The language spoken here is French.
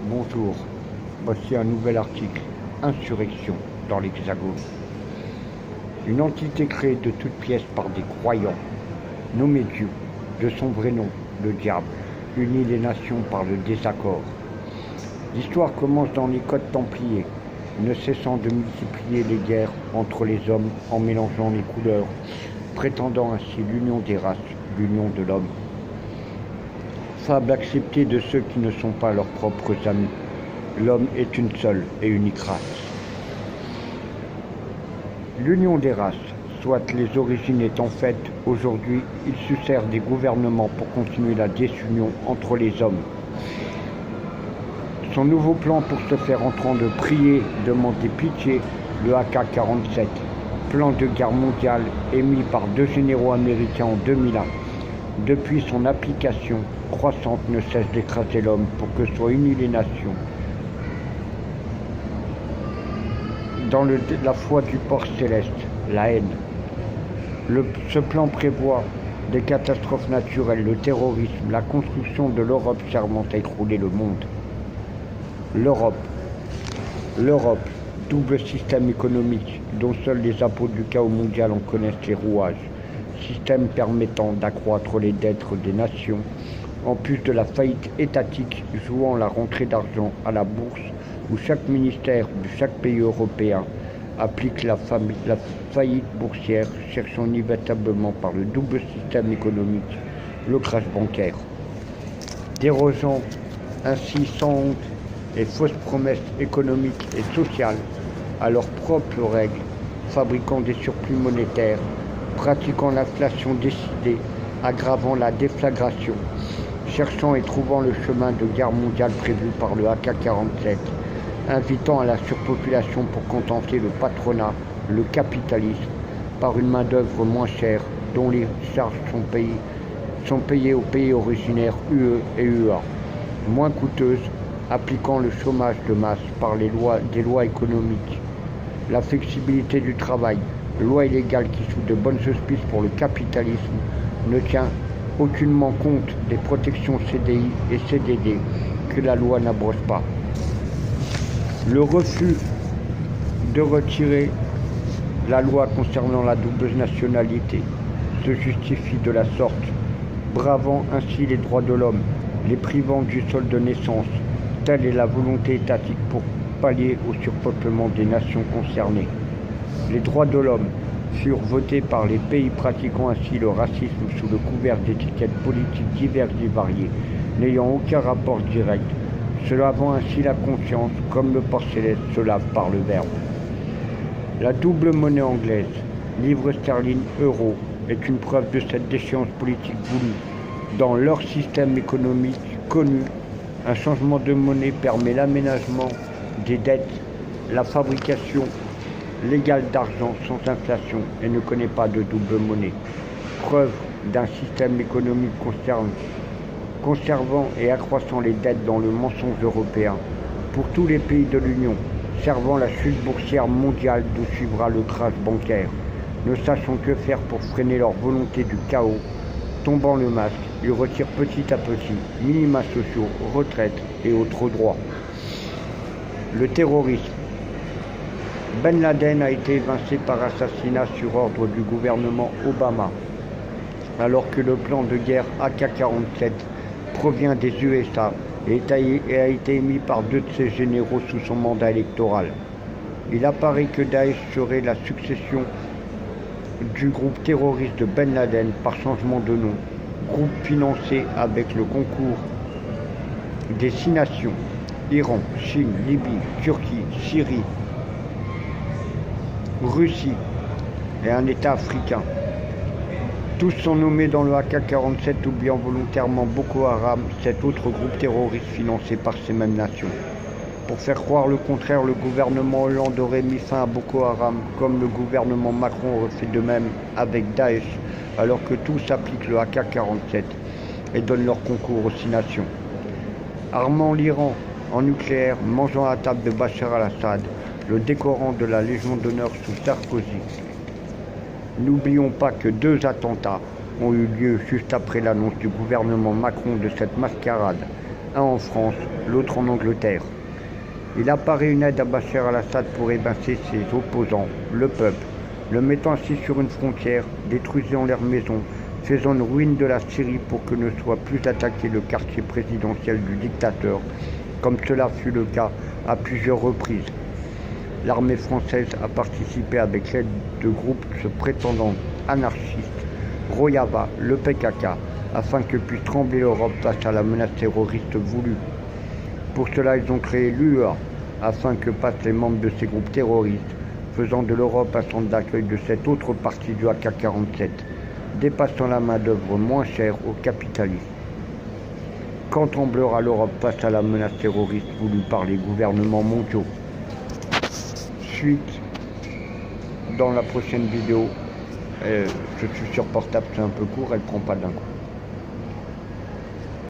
Bonjour, voici un nouvel article, Insurrection dans l'Hexagone. Une entité créée de toutes pièces par des croyants, nommé Dieu, de son vrai nom, le diable, unit les nations par le désaccord. L'histoire commence dans les codes templiers, ne cessant de multiplier les guerres entre les hommes en mélangeant les couleurs, prétendant ainsi l'union des races, l'union de l'homme. Fable acceptée de ceux qui ne sont pas leurs propres amis. L'homme est une seule et unique race. L'union des races, soit les origines étant faites, aujourd'hui, il se sert des gouvernements pour continuer la désunion entre les hommes. Son nouveau plan pour se faire entendre de prier, demander pitié, le AK-47, plan de guerre mondiale émis par 2 généraux américains en 2001. Depuis son application croissante ne cesse d'écraser l'homme pour que soient unies les nations. Dans la foi du port céleste, la haine. Ce plan prévoit des catastrophes naturelles, le terrorisme, la construction de l'Europe servant à écrouler le monde. L'Europe, double système économique dont seuls les apôtres du chaos mondial en connaissent les rouages. Système permettant d'accroître les dettes des nations, en plus de la faillite étatique jouant la rentrée d'argent à la bourse, où chaque ministère de chaque pays européen applique la faillite boursière, cherchant inévitablement par le double système économique le crash bancaire. Dérogeant ainsi sans honte et fausses promesses économiques et sociales à leurs propres règles, fabriquant des surplus monétaires, pratiquant l'inflation décidée, aggravant la déflagration, cherchant et trouvant le chemin de guerre mondiale prévu par le AK-47, invitant à la surpopulation pour contenter le patronat, le capitalisme, par une main-d'œuvre moins chère dont les charges sont payées aux pays originaires UE et UEA, moins coûteuses, appliquant le chômage de masse par des lois économiques, la flexibilité du travail, loi illégale qui, sous de bonnes auspices pour le capitalisme, ne tient aucunement compte des protections CDI et CDD que la loi n'abroge pas. Le refus de retirer la loi concernant la double nationalité se justifie de la sorte, bravant ainsi les droits de l'homme, les privant du sol de naissance. Telle est la volonté étatique pour pallier au surpeuplement des nations concernées. Les droits de l'homme furent votés par les pays pratiquant ainsi le racisme sous le couvert d'étiquettes politiques diverses et variées, n'ayant aucun rapport direct, se lavant ainsi la conscience, comme le port céleste se lave par le verbe. La double monnaie anglaise, livre sterling, euro, est une preuve de cette déchéance politique voulue. Dans leur système économique connu, un changement de monnaie permet l'aménagement des dettes, la fabrication légale d'argent sans inflation et ne connaît pas de double monnaie. Preuve d'un système économique conservant et accroissant les dettes dans le mensonge européen pour tous les pays de l'Union, servant la chute boursière mondiale d'où suivra le crash bancaire, ne sachant que faire pour freiner leur volonté du chaos, tombant le masque, ils retirent petit à petit minima sociaux, retraites et autres droits. Le terrorisme. Ben Laden a été évincé par assassinat sur ordre du gouvernement Obama, alors que le plan de guerre AK-47 provient des USA et a été émis par 2 de ses généraux sous son mandat électoral. Il apparaît que Daesh serait la succession du groupe terroriste de Ben Laden par changement de nom, groupe financé avec le concours des 6 nations, Iran, Chine, Libye, Turquie, Syrie, Russie et un État africain. Tous sont nommés dans le AK-47, oubliant volontairement Boko Haram, cet autre groupe terroriste financé par ces mêmes nations. Pour faire croire le contraire, le gouvernement Hollande aurait mis fin à Boko Haram, comme le gouvernement Macron aurait fait de même avec Daesh, alors que tous appliquent le AK-47 et donnent leur concours aux 6 nations. Armant l'Iran en nucléaire, mangeant à la table de Bachar al-Assad, le décorant de la Légion d'honneur sous Sarkozy. N'oublions pas que 2 attentats ont eu lieu juste après l'annonce du gouvernement Macron de cette mascarade, un en France, l'autre en Angleterre. Il apparaît une aide à Bachar al-Assad pour évincer ses opposants, le peuple, le mettant assis sur une frontière, détruisant leurs maisons, faisant une ruine de la Syrie pour que ne soit plus attaqué le quartier présidentiel du dictateur, comme cela fut le cas à plusieurs reprises. L'armée française a participé avec l'aide de groupes se prétendant anarchistes, Rojava, le PKK, afin que puisse trembler l'Europe face à la menace terroriste voulue. Pour cela, ils ont créé l'UEA, afin que passent les membres de ces groupes terroristes, faisant de l'Europe un centre d'accueil de cette autre partie du AK-47, dépassant la main-d'œuvre moins chère aux capitalistes. Quand tremblera l'Europe face à la menace terroriste voulue par les gouvernements mondiaux? Suite dans la prochaine vidéo. Je suis sur portable, c'est un peu court, elle prend pas d'un coup.